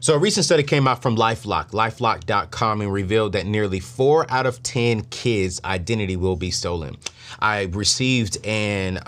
So a recent study came out from lifelock.com and revealed that nearly 4 out of 10 kids' identity will be stolen. I received an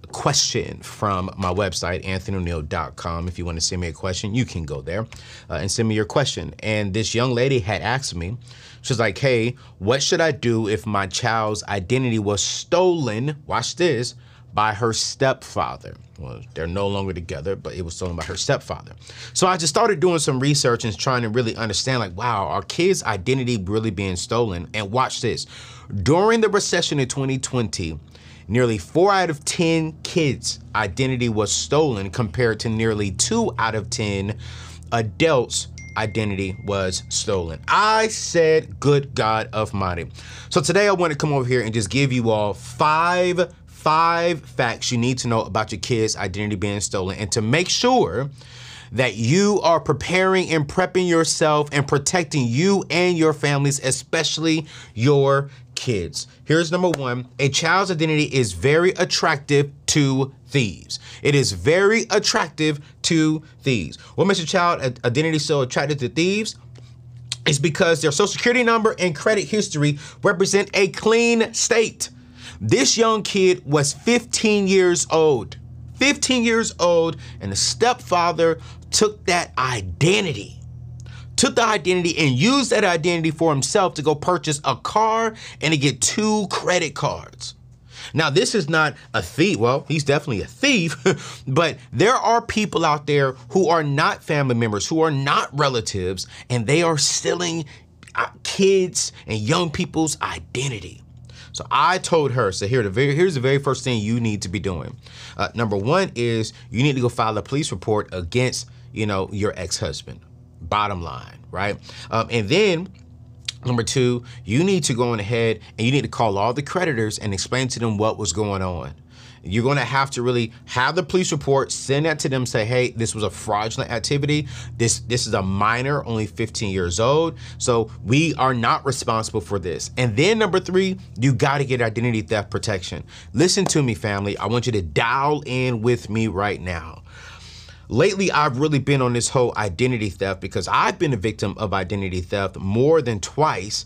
question from my website, anthonyoneal.com. If you want to send me a question, you can go there and send me your question. And this young lady had asked me, she's like, hey, what should I do if my child's identity was stolen, watch this, by her stepfather? Well, they're no longer together, but it was stolen by her stepfather. So I just started doing some research and trying to really understand, like, wow, are kids' identity really being stolen? And watch this. During the recession in 2020, nearly 4 out of 10 kids' identity was stolen compared to nearly 2 out of 10 adults' identity was stolen. I said, good God Almighty. So today I want to come over here and just give you all five facts you need to know about your kids' identity being stolen, and to make sure that you are preparing and prepping yourself and protecting you and your families, especially your kids. Here's number one. A child's identity is very attractive to thieves. It is very attractive to thieves. What makes a child identity so attractive to thieves? It's because their social security number and credit history represent a clean state. This young kid was 15 years old. 15 years old, and the stepfather took that identity and used that identity for himself to go purchase a car and to get 2 credit cards. Now, this is not a thief. Well, he's definitely a thief, but there are people out there who are not family members, who are not relatives, and they are stealing kids and young people's identity. So I told her, so here's the very first thing you need to be doing. Number one is you need to go file a police report against, your ex-husband. Bottom line, right? And then number two, you need to go on ahead and you need to call all the creditors and explain to them what was going on. You're going to have to really have the police report, send that to them, say, hey, this was a fraudulent activity. This is a minor, only 15 years old. So we are not responsible for this. And then number three, you got to get identity theft protection. Listen to me, family. I want you to dial in with me right now. Lately, I've really been on this whole identity theft because I've been a victim of identity theft more than twice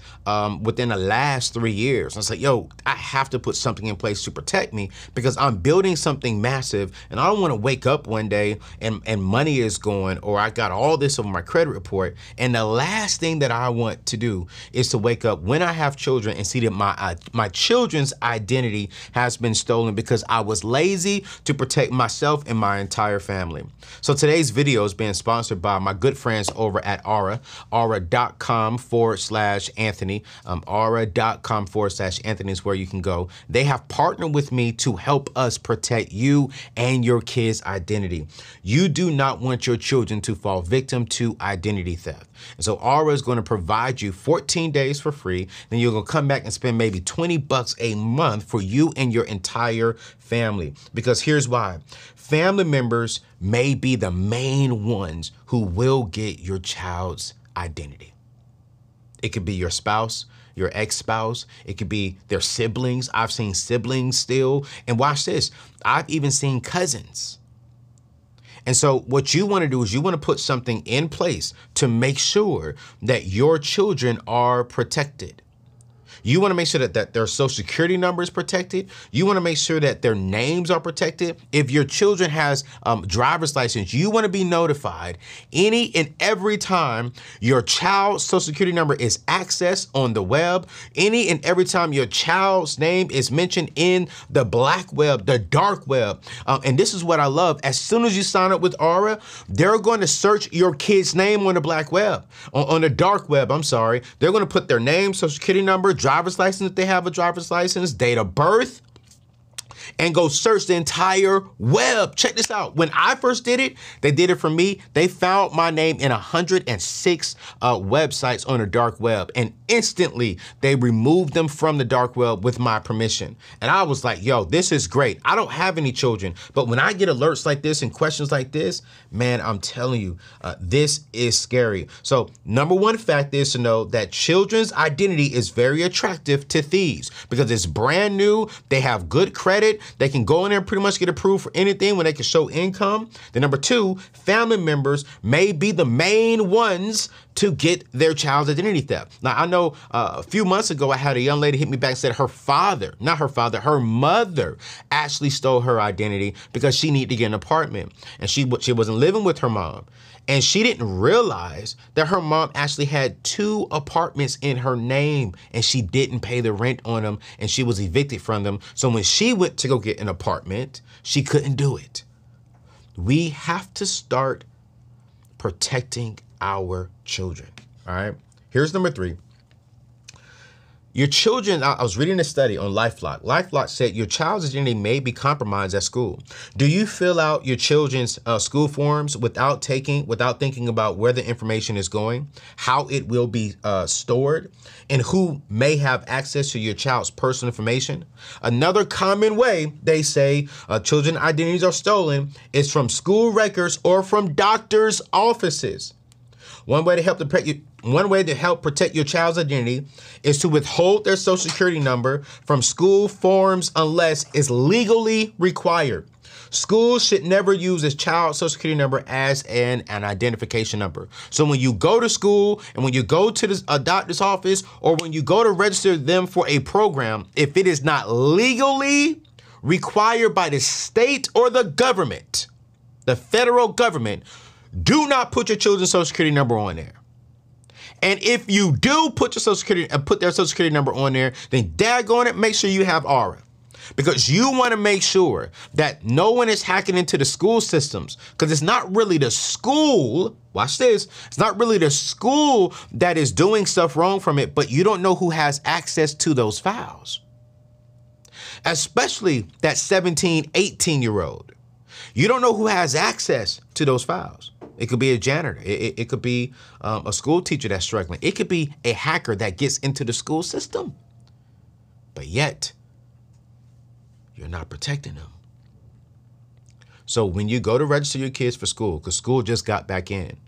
within the last 3 years. I was like, yo, I have to put something in place to protect me because I'm building something massive and I don't want to wake up one day and money is gone, or I got all this on my credit report. And the last thing that I want to do is to wake up when I have children and see that my children's identity has been stolen because I was lazy to protect myself and my entire family. So today's video is being sponsored by my good friends over at Aura, aura.com/Anthony. Aura.com/Anthony is where you can go. They have partnered with me to help us protect you and your kids' identity. You do not want your children to fall victim to identity theft. And so Aura is going to provide you 14 days for free. Then you're going to come back and spend maybe $20 a month for you and your entire family. Because here's why. Family members may be the main ones who will get your child's identity. It could be your spouse, your ex-spouse. It could be their siblings. I've seen siblings steal. And watch this. I've even seen cousins. And so what you want to do is you want to put something in place to make sure that your children are protected. You want to make sure that their social security number is protected. You want to make sure that their names are protected. If your children has driver's license, you want to be notified any and every time your child's social security number is accessed on the web, any and every time your child's name is mentioned in the black web, the dark web. And this is what I love. As soon as you sign up with Aura, they're going to search your kid's name on the black web, on the dark web, I'm sorry. They're going to put their name, social security number, driver's license if they have a driver's license, date of birth, and go search the entire web. Check this out. When I first did it, they did it for me. They found my name in 106 websites on the dark web, and instantly they removed them from the dark web with my permission. And I was like, yo, this is great. I don't have any children, but when I get alerts like this and questions like this, man, I'm telling you, this is scary. So number one fact is to know that children's identity is very attractive to thieves because it's brand new. They have good credit. credit. They can go in there and pretty much get approved for anything when they can show income. Then number two, family members may be the main ones to get their child's identity theft. Now, I know a few months ago, I had a young lady hit me back and said her mother actually stole her identity because she needed to get an apartment. And she wasn't living with her mom. And she didn't realize that her mom actually had 2 apartments in her name and she didn't pay the rent on them and she was evicted from them. So when she went to go get an apartment, she couldn't do it. We have to start protecting our children. All right. Here's number 3. Your children, I was reading a study on LifeLock. LifeLock said your child's identity may be compromised at school. Do you fill out your children's school forms without thinking about where the information is going, how it will be stored, and who may have access to your child's personal information? Another common way they say children identities are stolen is from school records or from doctors' offices. One way to help protect your child's identity is to withhold their social security number from school forms unless it's legally required. Schools should never use a child's social security number as an identification number. So when you go to school and when you go to a doctor's office or when you go to register them for a program, if it is not legally required by the state or the government, the federal government, do not put your children's social security number on there. And if you do put your social security and put their social security number on there, then daggone it, make sure you have aura. Because you want to make sure that no one is hacking into the school systems. Because it's not really the school, watch this, it's not really the school that is doing stuff wrong from it, but you don't know who has access to those files. Especially that 17, 18-year-old. You don't know who has access to those files. It could be a janitor. It could be a school teacher that's struggling. It could be a hacker that gets into the school system. But yet, you're not protecting them. So when you go to register your kids for school, because school just got back in,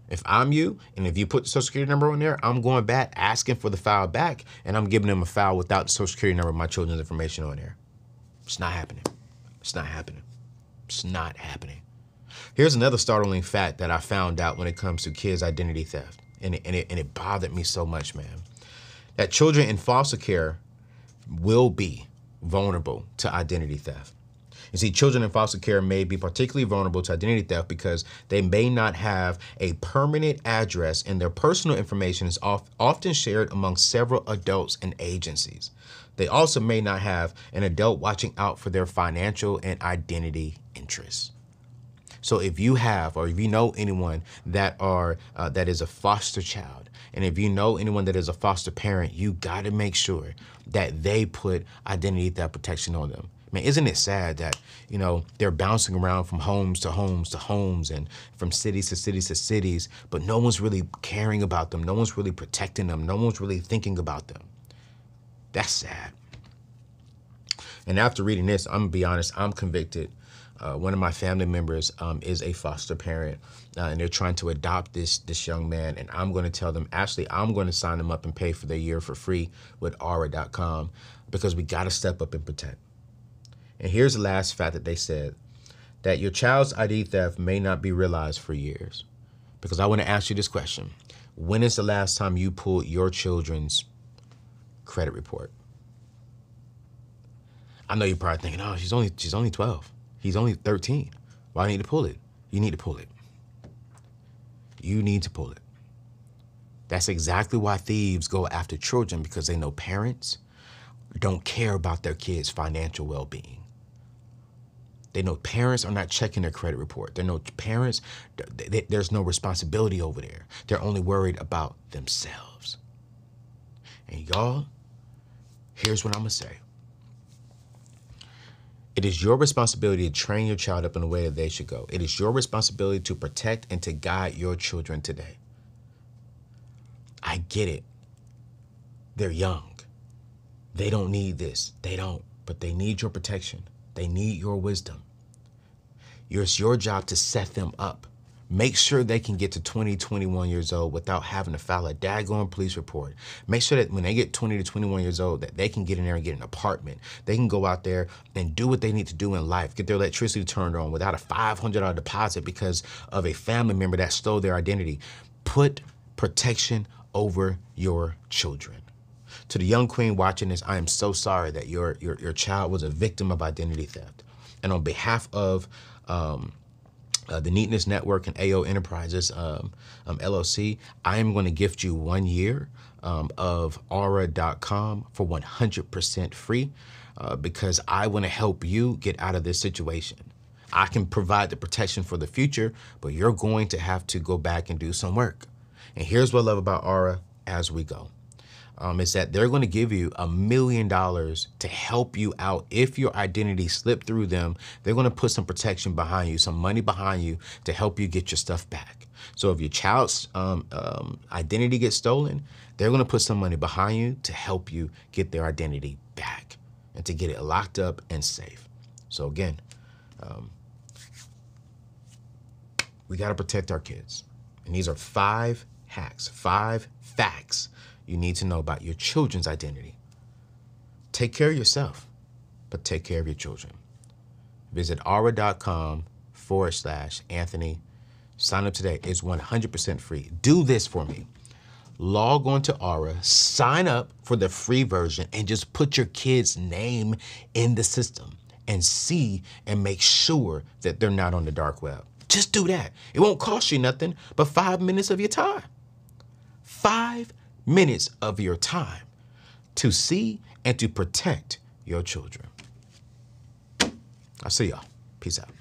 if I'm you, and if you put the social security number on there, I'm going back, asking for the file back, and I'm giving them a file without the social security number of my children's information on there. It's not happening. It's not happening. It's not happening. Here's another startling fact that I found out when it comes to kids' identity theft, and it bothered me so much, man, that children in foster care will be vulnerable to identity theft. You see, children in foster care may be particularly vulnerable to identity theft because they may not have a permanent address and their personal information is often shared among several adults and agencies. They also may not have an adult watching out for their financial and identity interests. So if you have, or if you know anyone that is a foster child, and if you know anyone that is a foster parent, you got to make sure that they put identity theft protection on them. Man, isn't it sad that, you know, they're bouncing around from homes to homes to homes and from cities to cities to cities, but no one's really caring about them. No one's really protecting them. No one's really thinking about them. That's sad. And after reading this, I'm gonna be honest, I'm convicted. One of my family members is a foster parent, and they're trying to adopt this young man. And I'm going to tell them, actually, I'm going to sign them up and pay for their year for free with aura.com, because we got to step up and protect. And here's the last fact that they said, that your child's ID theft may not be realized for years. Because I want to ask you this question. When is the last time you pulled your children's credit report? I know you're probably thinking, oh, she's only 12. He's only 13. Why do I need to pull it? You need to pull it. You need to pull it. That's exactly why thieves go after children, because they know parents don't care about their kids' financial well-being. They know parents are not checking their credit report. They know parents, there's no responsibility over there. They're only worried about themselves. And y'all, here's what I'm gonna say. It is your responsibility to train your child up in the way that they should go. It is your responsibility to protect and to guide your children today. I get it. They're young. They don't need this. They don't. But they need your protection. They need your wisdom. It's your job to set them up. Make sure they can get to 20, 21 years old without having to file a daggone police report. Make sure that when they get 20 to 21 years old, that they can get in there and get an apartment. They can go out there and do what they need to do in life, get their electricity turned on without a $500 deposit because of a family member that stole their identity. Put protection over your children. To the young queen watching this, I am so sorry that your child was a victim of identity theft. And on behalf of the Neatness Network and AO Enterprises, LLC, I am going to gift you 1 year of aura.com for 100% free because I want to help you get out of this situation. I can provide the protection for the future, but you're going to have to go back and do some work. And here's what I love about Aura as we go. Is that they're going to give you $1 million to help you out. If your identity slipped through them, they're going to put some protection behind you, some money behind you to help you get your stuff back. So if your child's identity gets stolen, they're going to put some money behind you to help you get their identity back and to get it locked up and safe. So again, we got to protect our kids. And these are 5 hacks, 5 facts you need to know about your children's identity. Take care of yourself, but take care of your children. Visit aura.com/Anthony. Sign up today. It's 100% free. Do this for me. Log on to Aura, sign up for the free version, and just put your kid's name in the system and see and make sure that they're not on the dark web. Just do that. It won't cost you nothing but 5 minutes of your time. 5 minutes of your time to see and to protect your children. I'll see y'all. Peace out.